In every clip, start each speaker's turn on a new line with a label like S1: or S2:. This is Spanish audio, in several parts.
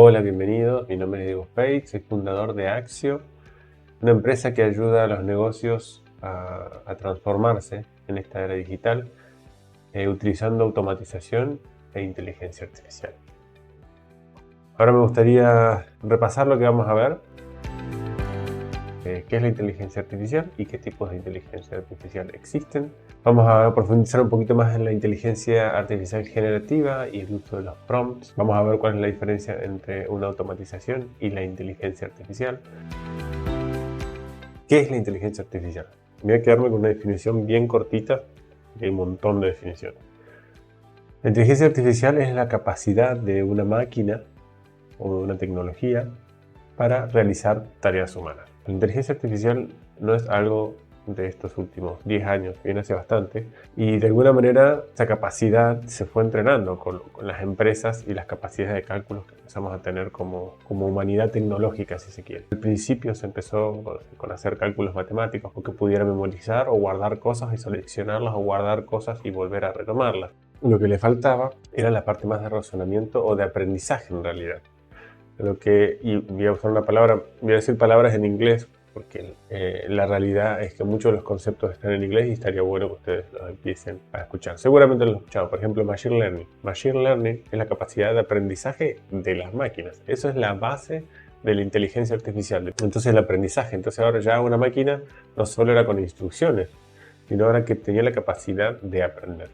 S1: Hola, bienvenidos. Mi nombre es Diego Pate, soy fundador de Axio, una empresa que ayuda a los negocios a transformarse en esta era digital utilizando automatización e inteligencia artificial. Ahora me gustaría repasar lo que vamos a ver, qué es la inteligencia artificial y qué tipos de inteligencia artificial existen. Vamos a profundizar un poquito más en la inteligencia artificial generativa y el uso de los prompts. Vamos a ver cuál es la diferencia entre una automatización y la inteligencia artificial. ¿Qué es la inteligencia artificial? Voy a quedarme con una definición bien cortita, y hay un montón de definiciones. La inteligencia artificial es la capacidad de una máquina o de una tecnología para realizar tareas humanas. La inteligencia artificial no es algo de estos últimos 10 años, viene hace bastante, y de alguna manera esa capacidad se fue entrenando con las empresas y las capacidades de cálculos que empezamos a tener como humanidad tecnológica, si se quiere. Al principio se empezó con hacer cálculos matemáticos porque pudiera memorizar o guardar cosas y seleccionarlas o guardar cosas y volver a retomarlas. Lo que le faltaba era la parte más de razonamiento o de aprendizaje en realidad. Y voy a usar una palabra, voy a decir palabras en inglés porque la realidad es que muchos de los conceptos están en inglés y estaría bueno que ustedes los empiecen a escuchar. Seguramente lo han escuchado, por ejemplo, Machine Learning. Machine Learning es la capacidad de aprendizaje de las máquinas. Eso es la base de la inteligencia artificial. Entonces el aprendizaje, ahora ya una máquina no solo era con instrucciones, sino ahora que tenía la capacidad de aprender.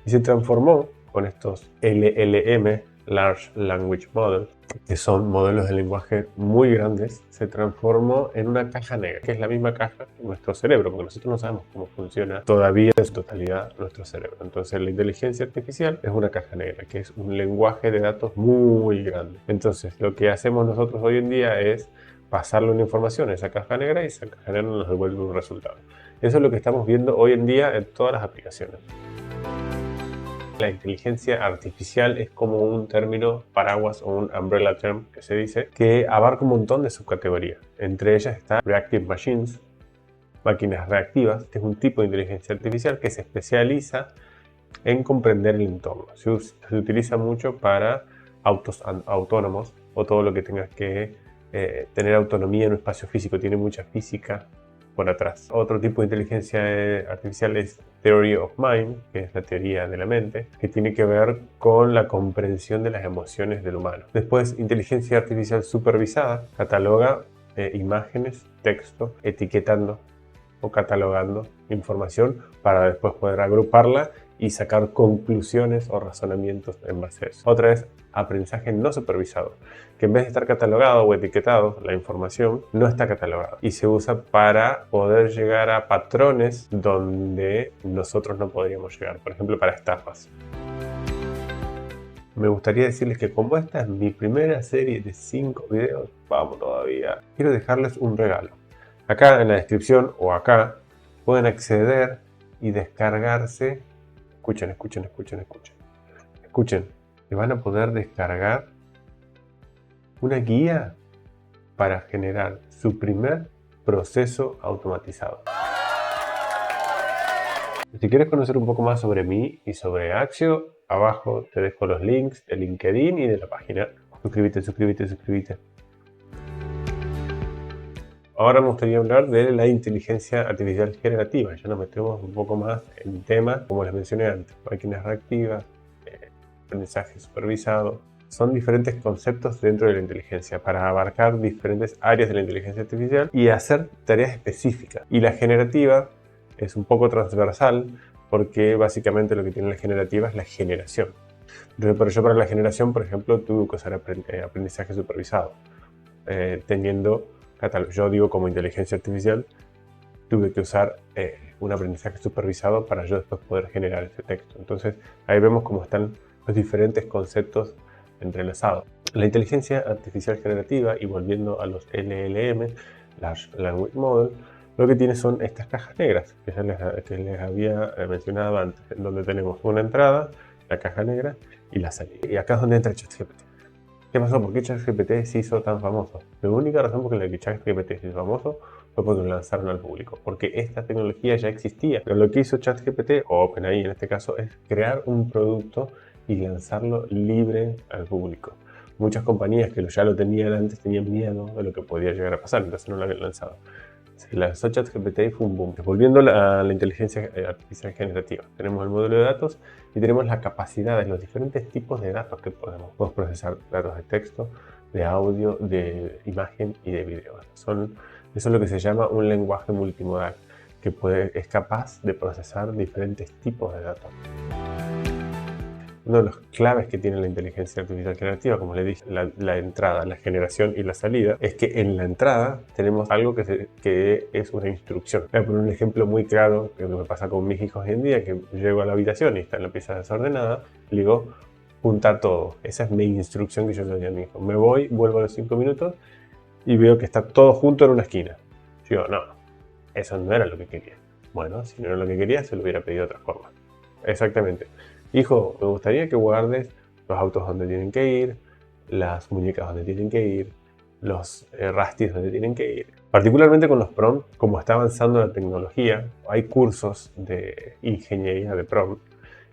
S1: Y se transformó con estos LLM, Large Language Model, que son modelos de lenguaje muy grandes, se transformó en una caja negra, que es la misma caja que nuestro cerebro, porque nosotros no sabemos cómo funciona todavía en su totalidad nuestro cerebro. Entonces la inteligencia artificial es una caja negra, que es un lenguaje de datos muy grande. Entonces lo que hacemos nosotros hoy en día es pasarle una información a esa caja negra y esa caja negra nos devuelve un resultado. Eso es lo que estamos viendo hoy en día en todas las aplicaciones. La inteligencia artificial es como un término paraguas o un umbrella term que se dice, que abarca un montón de subcategorías. Entre ellas está Reactive Machines, máquinas reactivas, que es un tipo de inteligencia artificial que se especializa en comprender el entorno. Se utiliza mucho para autos autónomos o todo lo que tenga que tener autonomía en un espacio físico, tiene mucha física por atrás. Otro tipo de inteligencia artificial es Theory of Mind, que es la teoría de la mente, que tiene que ver con la comprensión de las emociones del humano. Después, inteligencia artificial supervisada, cataloga imágenes, texto, etiquetando o catalogando información para después poder agruparla y sacar conclusiones o razonamientos en base a eso. Otra es aprendizaje no supervisado, que en vez de estar catalogado o etiquetado, la información no está catalogada y se usa para poder llegar a patrones donde nosotros no podríamos llegar, por ejemplo para estafas. Me gustaría decirles que como esta es mi primera serie de 5 videos, vamos todavía, quiero dejarles un regalo. Acá en la descripción o acá pueden acceder y descargarse. Escuchen, y van a poder descargar una guía para generar su primer proceso automatizado. Si quieres conocer un poco más sobre mí y sobre Axio, abajo te dejo los links de LinkedIn y de la página. Suscríbete. Ahora me gustaría hablar de la inteligencia artificial generativa. Ya nos metemos un poco más en temas, como les mencioné antes, máquinas reactivas, aprendizaje supervisado. Son diferentes conceptos dentro de la inteligencia para abarcar diferentes áreas de la inteligencia artificial y hacer tareas específicas. Y la generativa es un poco transversal porque básicamente lo que tiene la generativa es la generación. Pero yo para la generación, por ejemplo, tuve que usar aprendizaje supervisado, yo digo como inteligencia artificial, tuve que usar un aprendizaje supervisado para yo después poder generar ese texto. Entonces ahí vemos cómo están los diferentes conceptos entrelazados. La inteligencia artificial generativa, y volviendo a los LLM, Large Language Model, lo que tiene son estas cajas negras que les había mencionado antes, en donde tenemos una entrada, la caja negra y la salida. Y acá es donde entra ChatGPT. ¿Qué pasó? ¿Por qué ChatGPT se hizo tan famoso? La única razón por la que ChatGPT se hizo famoso fue porque lo lanzaron al público, porque esta tecnología ya existía. Pero lo que hizo ChatGPT, o OpenAI en este caso, es crear un producto y lanzarlo libre al público. Muchas compañías que ya lo tenían antes tenían miedo de lo que podía llegar a pasar, entonces no lo habían lanzado. Se lanzó ChatGPT y fue un boom. Volviendo a la inteligencia artificial generativa, tenemos el modelo de datos y tenemos la capacidad de los diferentes tipos de datos que podemos procesar: datos de texto, de audio, de imagen y de video. Eso es lo que se llama un lenguaje multimodal, que es capaz de procesar diferentes tipos de datos. Uno de los claves que tiene la inteligencia artificial generativa, como le dije, la entrada, la generación y la salida, es que en la entrada tenemos algo que es una instrucción. Voy a poner un ejemplo muy claro que me pasa con mis hijos hoy en día, que llego a la habitación y está en la pieza desordenada, y le digo, junta todo. Esa es mi instrucción que yo le doy a mi hijo. Me voy, vuelvo a los 5 minutos y veo que está todo junto en una esquina. Yo digo, no, eso no era lo que quería. Bueno, si no era lo que quería, se lo hubiera pedido de otra forma. Exactamente. Hijo, me gustaría que guardes los autos donde tienen que ir, las muñecas donde tienen que ir, los rastis donde tienen que ir. Particularmente con los prompt, como está avanzando la tecnología, hay cursos de ingeniería de prompt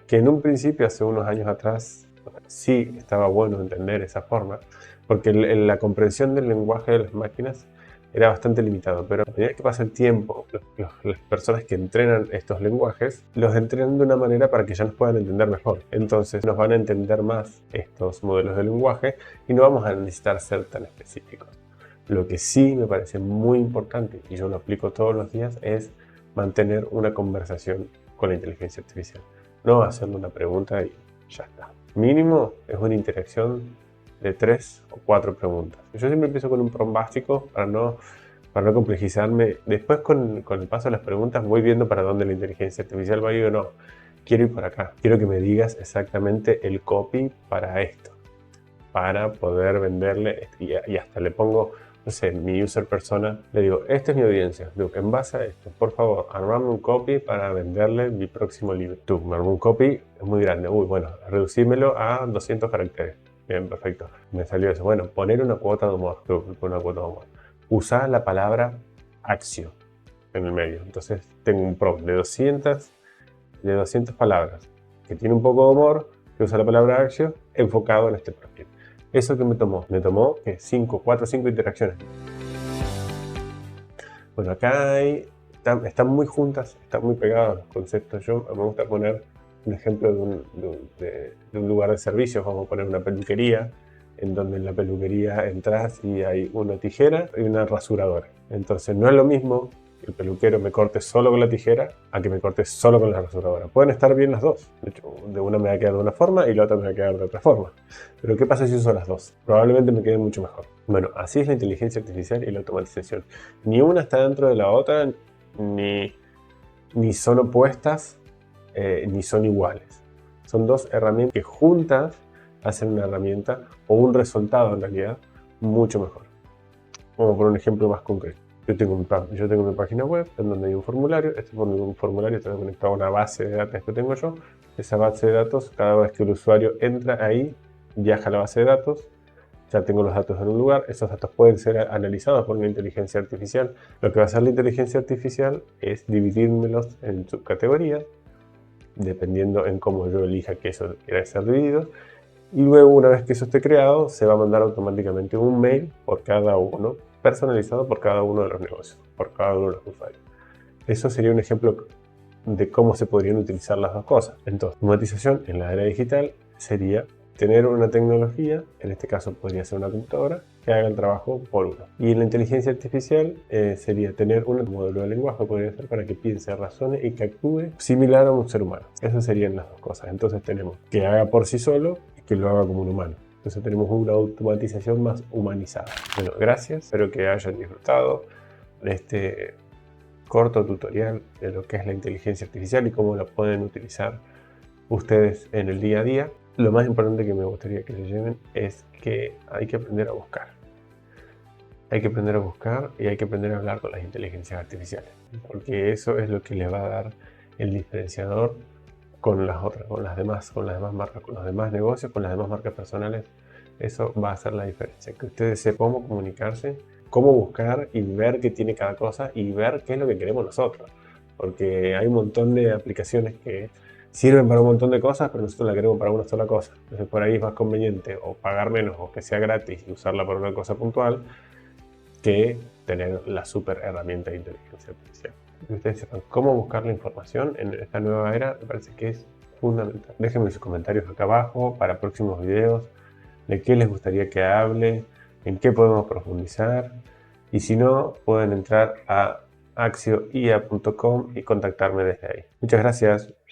S1: que en un principio, hace unos años atrás, sí estaba bueno entender esa forma, porque la comprensión del lenguaje de las máquinas era bastante limitado, pero a medida que pasa el tiempo, las personas que entrenan estos lenguajes los entrenan de una manera para que ya nos puedan entender mejor. Entonces nos van a entender más estos modelos de lenguaje y no vamos a necesitar ser tan específicos. Lo que sí me parece muy importante, y yo lo aplico todos los días, es mantener una conversación con la inteligencia artificial. No hacerle una pregunta y ya está. Mínimo es una interacción de 3 o 4 preguntas. Yo siempre empiezo con un prompt básico para no complejizarme. Después, con el paso de las preguntas, voy viendo para dónde la inteligencia artificial va. Y digo, no, quiero ir por acá. Quiero que me digas exactamente el copy para esto, para poder venderle. Y hasta le pongo, no sé, mi user persona, le digo, esta es mi audiencia. Luke, en base a esto, por favor, armame un copy para venderle mi próximo libro. Tú, me armó un copy, es muy grande. Uy, bueno, reducímelo a 200 caracteres. Bien, perfecto. Me salió eso. Bueno, poner una cuota de humor. Una cuota de humor. Usar la palabra acción en el medio. Entonces tengo un prompt de 200 palabras que tiene un poco de humor, que usa la palabra acción enfocado en este perfil. ¿Eso que me tomó? Me tomó que 4 o 5 interacciones. Bueno, acá están muy juntas, están muy pegados los conceptos. Yo me gusta poner un ejemplo de un lugar de servicios. Vamos a poner una peluquería, en donde en la peluquería entras y hay una tijera y una rasuradora. Entonces no es lo mismo que el peluquero me corte solo con la tijera a que me corte solo con la rasuradora. Pueden estar bien las dos. De hecho, de una me va a quedar de una forma y la otra me va a quedar de otra forma. Pero ¿qué pasa si uso las dos? Probablemente me quede mucho mejor. Bueno, así es la inteligencia artificial y la automatización. Ni una está dentro de la otra, ni son opuestas, ni son iguales. Son dos herramientas que juntas hacen una herramienta o un resultado en realidad mucho mejor. Vamos a poner un ejemplo más concreto. Yo tengo mi página web en donde hay un formulario. Este formulario está conectado a una base de datos que tengo yo. Esa base de datos, cada vez que el usuario entra ahí, viaja a la base de datos. Ya tengo los datos en un lugar. Esos datos pueden ser analizados por una inteligencia artificial. Lo que va a hacer la inteligencia artificial es dividírmelos en subcategorías, dependiendo en cómo yo elija que eso quiera ser dividido. Y luego, una vez que eso esté creado, se va a mandar automáticamente un mail por cada uno, personalizado por cada uno de los negocios, por cada uno de los usuarios. Eso sería un ejemplo de cómo se podrían utilizar las dos cosas. Entonces, automatización en la era digital sería tener una tecnología, en este caso podría ser una computadora, que haga el trabajo por uno. Y en la inteligencia artificial sería tener un modelo de lenguaje, podría ser, para que piense, razone y que actúe similar a un ser humano. Esas serían las dos cosas. Entonces tenemos que haga por sí solo y que lo haga como un humano. Entonces tenemos una automatización más humanizada. Bueno, gracias. Espero que hayan disfrutado de este corto tutorial de lo que es la inteligencia artificial y cómo la pueden utilizar ustedes en el día a día. Lo más importante que me gustaría que se lleven es que hay que aprender a buscar. Hay que aprender a buscar y hay que aprender a hablar con las inteligencias artificiales, porque eso es lo que les va a dar el diferenciador con las otras, con las demás marcas, con los demás negocios, con las demás marcas personales. Eso va a hacer la diferencia, que ustedes sepan cómo comunicarse, cómo buscar y ver qué tiene cada cosa y ver qué es lo que queremos nosotros, porque hay un montón de aplicaciones que sirven para un montón de cosas, pero nosotros la queremos para una sola cosa. Entonces por ahí es más conveniente o pagar menos o que sea gratis y usarla para una cosa puntual que tener la super herramienta de inteligencia artificial. Que ustedes sepan cómo buscar la información en esta nueva era, me parece que es fundamental. Déjenme sus comentarios acá abajo para próximos videos, de qué les gustaría que hable, en qué podemos profundizar, y si no, pueden entrar a axioia.com y contactarme desde ahí. Muchas gracias.